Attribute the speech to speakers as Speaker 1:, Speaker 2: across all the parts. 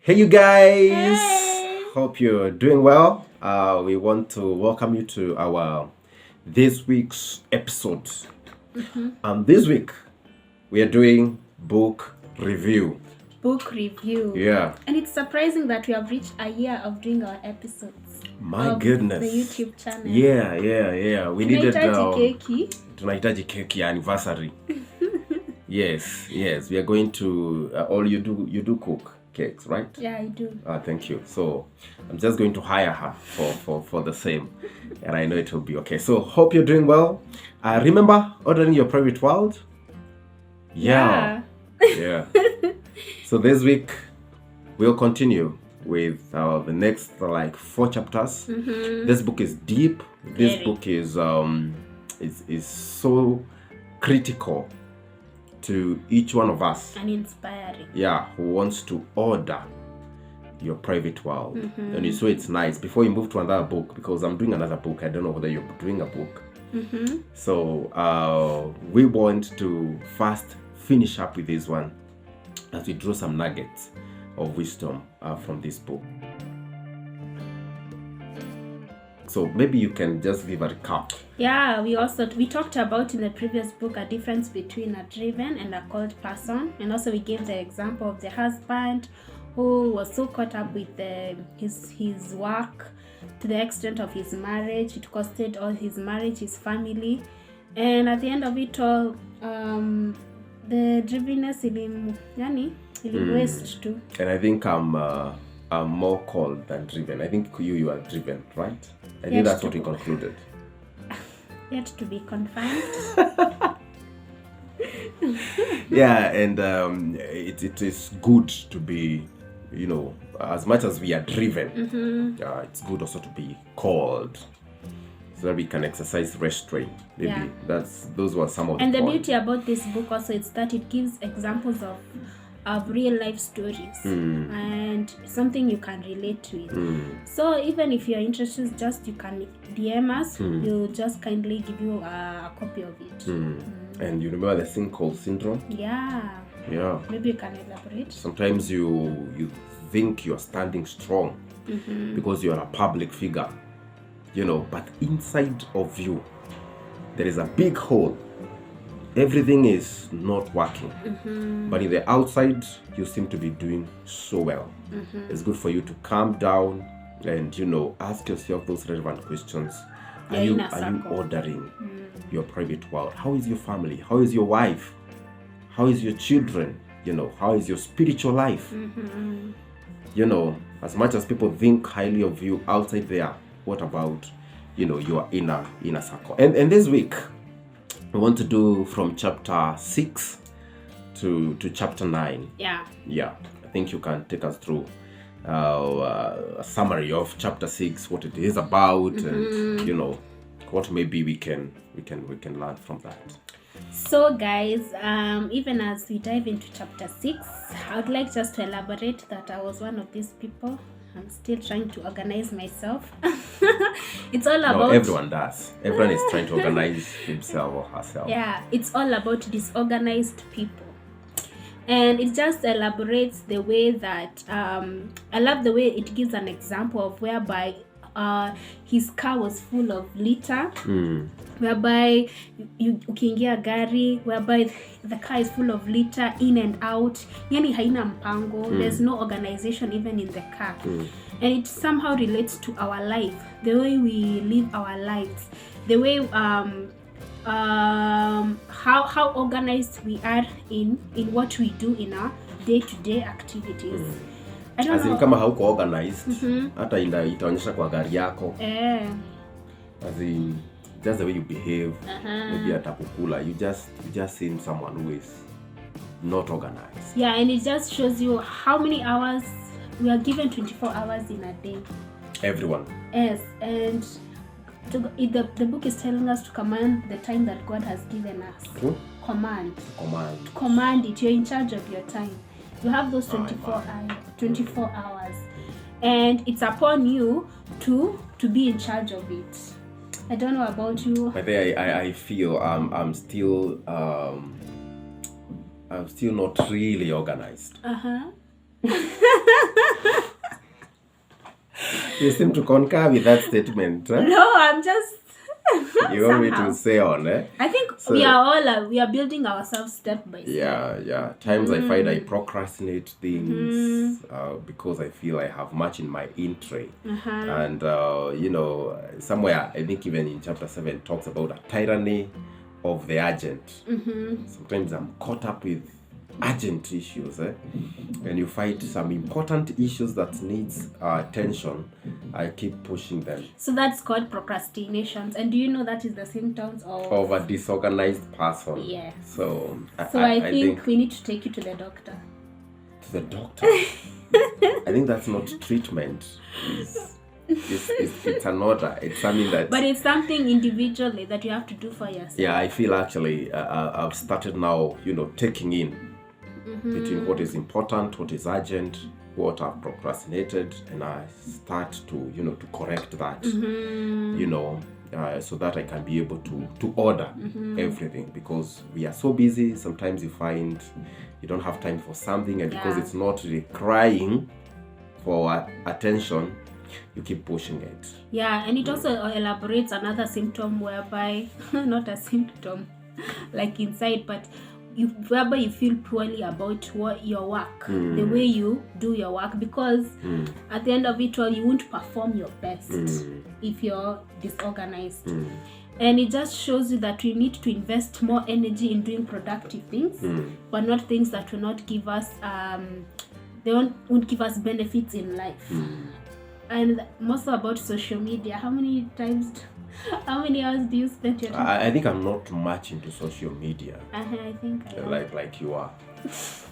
Speaker 1: Hey you guys!
Speaker 2: Hey!
Speaker 1: Hope you're doing well. We want to welcome you to our this week's episode. This week we are doing book review.
Speaker 2: Book review.
Speaker 1: Yeah.
Speaker 2: And it's surprising that we have reached a year of doing our episodes.
Speaker 1: My goodness.
Speaker 2: The YouTube channel.
Speaker 1: Yeah. We needed
Speaker 2: tunahitaji
Speaker 1: keki anniversary. Yes. We are going to all you do cook cakes, right?
Speaker 2: Yeah, I do.
Speaker 1: Thank you. So I'm just going to hire her for the same, and I know it will be okay. So hope you're doing well. Remember ordering your private world. Yeah. So this week we'll continue with the next 4 chapters. This book is deep. This book is so critical to each one of us,
Speaker 2: and inspiring.
Speaker 1: Yeah, who wants to order your private world. And so it's nice before you move to another book, because I'm doing another book. I don't know whether you're doing a book. So we want to first finish up with this one as we draw some nuggets of wisdom from this book. So maybe you can just give a recap.
Speaker 2: Yeah, we talked about in the previous book a difference between a driven and a called person, and also we gave the example of the husband who was so caught up with his work to the extent of his marriage. It costed all his marriage, his family, and at the end of it all, the drivenness ilim waste too.
Speaker 1: And I think I'm more called than driven. I think you are driven, right? I think that's what we concluded.
Speaker 2: Yet to be confirmed.
Speaker 1: Yeah, and it is good to be, as much as we are driven, it's good also to be called, so that we can exercise restraint. Maybe those were some of the
Speaker 2: And the beauty about this book also is that it gives examples of real life stories and something you can relate to it. So even if you're interested, you can DM us. We'll just kindly give you a copy of it.
Speaker 1: And you remember the thing called syndrome?
Speaker 2: Yeah. Maybe you can elaborate.
Speaker 1: Sometimes you think you're standing strong because you're a public figure, but inside of you there is a big hole. Everything is not working, but in the outside you seem to be doing so well. It's good for you to calm down and ask yourself those relevant questions. Are you ordering your private world? How is your family? How is your wife? How is your children? How is your spiritual life? As much as people think highly of you outside there, what about your inner circle? And this week we want to do from chapter 6 to chapter 9.
Speaker 2: Yeah.
Speaker 1: I think you can take us through a summary of chapter 6, what it is about, and what maybe we can learn from that.
Speaker 2: So guys, even as we dive into chapter 6, I would like just to elaborate that I was one of these people. I'm still trying to organize myself. It's all about...
Speaker 1: everyone does. Everyone is trying to organize himself or herself.
Speaker 2: Yeah, it's all about disorganized people. And it just elaborates the way that... I love the way it gives an example of whereby his car was full of litter, whereby ukiingia gari, whereby the car is full of litter in and out, yani haina mpango. There's no organization even in the car. And it somehow relates to our life, the way we live our lives, the way how organized we are in what we do in our day-to-day activities.
Speaker 1: Kama hauko organized, hata itaonyesha kwa gari yako. Just the way you behave, maybe atakukula. You just seem someone who is not organized.
Speaker 2: Yeah, and it just shows you how many hours we are given. 24 hours in a day.
Speaker 1: Everyone.
Speaker 2: Yes, and the book is telling us to command the time that God has given us. Command it. You're in charge of your time. You have those 24 hours, and it's upon you to be in charge of it. I don't know about you.
Speaker 1: But I feel I'm still not really organized. You seem to concur with that statement.
Speaker 2: No, I'm just.
Speaker 1: You want me
Speaker 2: somehow.
Speaker 1: to say on,
Speaker 2: I think
Speaker 1: So-
Speaker 2: we are all we are building ourselves step by step.
Speaker 1: Yeah. Times I find I procrastinate things because I feel I have much in my tray. And, somewhere, I think even in chapter 7, talks about a tyranny of the urgent. Sometimes I'm caught up with urgent issues, and you find some important issues that needs attention. I keep pushing them.
Speaker 2: So that's called procrastinations. And do you know that is the symptoms
Speaker 1: of a disorganized person?
Speaker 2: Yes.
Speaker 1: So
Speaker 2: I think we need to take you to the doctor.
Speaker 1: To the doctor? I think that's not treatment. It's an order. It's something that.
Speaker 2: But it's something individually that you have to do for yourself.
Speaker 1: Yeah, I feel actually I've started now, taking in between what is important, what is urgent, what I've procrastinated, and I start to, to correct that, so that I can be able to order everything, because we are so busy. Sometimes you find you don't have time for something, and because it's not really crying for attention, you keep pushing it.
Speaker 2: Yeah, and it also elaborates another symptom whereby, not a symptom like inside, but whereby you feel poorly about your work, the way you do your work, because at the end of it all, you won't perform your best if you're disorganized. And it just shows you that we need to invest more energy in doing productive things, but not things that will not give us won't give us benefits in life. And also about social media, how many hours do you spend your time?
Speaker 1: I think I'm not much into social media.
Speaker 2: I think I am.
Speaker 1: Like you are.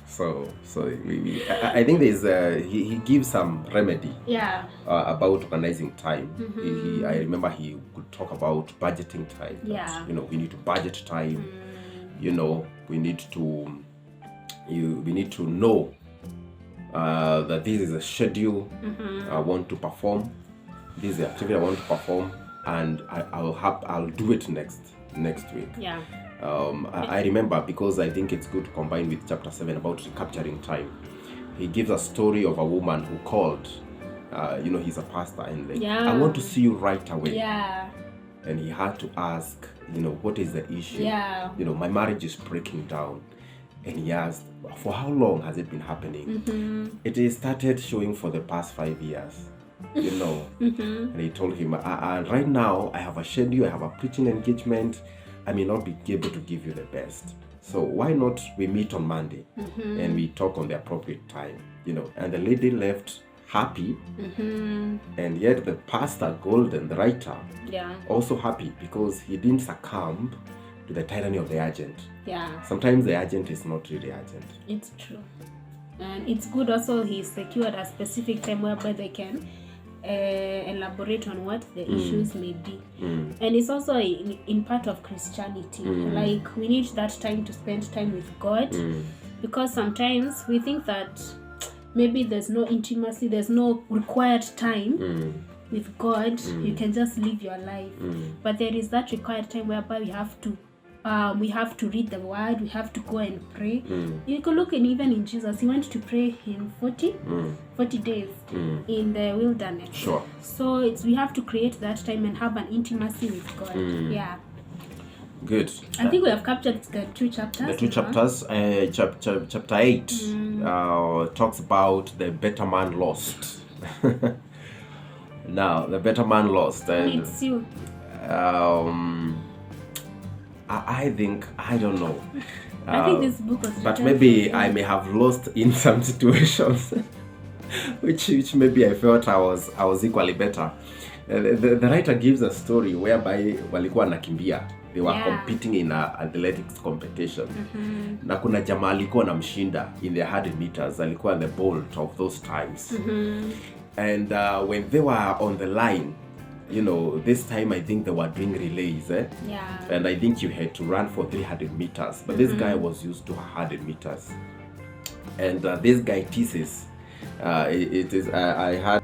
Speaker 1: So I think there's he gives some remedy.
Speaker 2: Yeah.
Speaker 1: About organizing time. I remember he would talk about budgeting time.
Speaker 2: Yeah.
Speaker 1: That, we need to budget time. We need to know that this is a schedule I want to perform. This is the activity I want to perform, and I'll do it next week.
Speaker 2: Yeah.
Speaker 1: I remember, because I think it's good to combine with chapter 7 about recapturing time. He gives a story of a woman who called. He's a pastor, and I want to see you right away.
Speaker 2: Yeah.
Speaker 1: And he had to ask, what is the issue?
Speaker 2: Yeah.
Speaker 1: My marriage is breaking down. And he asked, for how long has it been happening? It started showing for the past 5 years, And he told him, right now I have a schedule, I have a preaching engagement. I may not be able to give you the best. So why not we meet on Monday and we talk on the appropriate time, And the lady left happy, and yet the pastor, Golden, the writer, also happy, because he didn't succumb to the tyranny of the urgent.
Speaker 2: Yeah.
Speaker 1: Sometimes the urgent is not really urgent.
Speaker 2: It's true. And it's good also he secured a specific time whereby they can elaborate on what the issues may be. And it's also in part of Christianity. Like, we need that time to spend time with God, because sometimes we think that maybe there's no intimacy, there's no required time with God. You can just live your life. But there is that required time whereby we have to read the word, we have to go and pray. You can look even in Jesus, he went to pray in 40 days in the wilderness.
Speaker 1: Sure.
Speaker 2: So we have to create that time and have an intimacy with God. Yeah.
Speaker 1: Good.
Speaker 2: I think we have captured the two chapters.
Speaker 1: The two chapters. Chapter 8 talks about the better man lost. Now, the better man lost. And
Speaker 2: it's you.
Speaker 1: I think, I don't know.
Speaker 2: I think this book was
Speaker 1: but maybe I may have lost in some situations, which maybe I felt I was equally better. The writer gives a story whereby walikuwa nakimbia. They were competing in an athletics competition. Na kuna jamaa alikuwa namshinda in the 100 meters. Alikuwa the bolt of those times. And when they were on the line, this time I think they were doing relays.
Speaker 2: Yeah.
Speaker 1: And I think you had to run for 300 meters. But this guy was used to 100 meters. And this guy teases. I had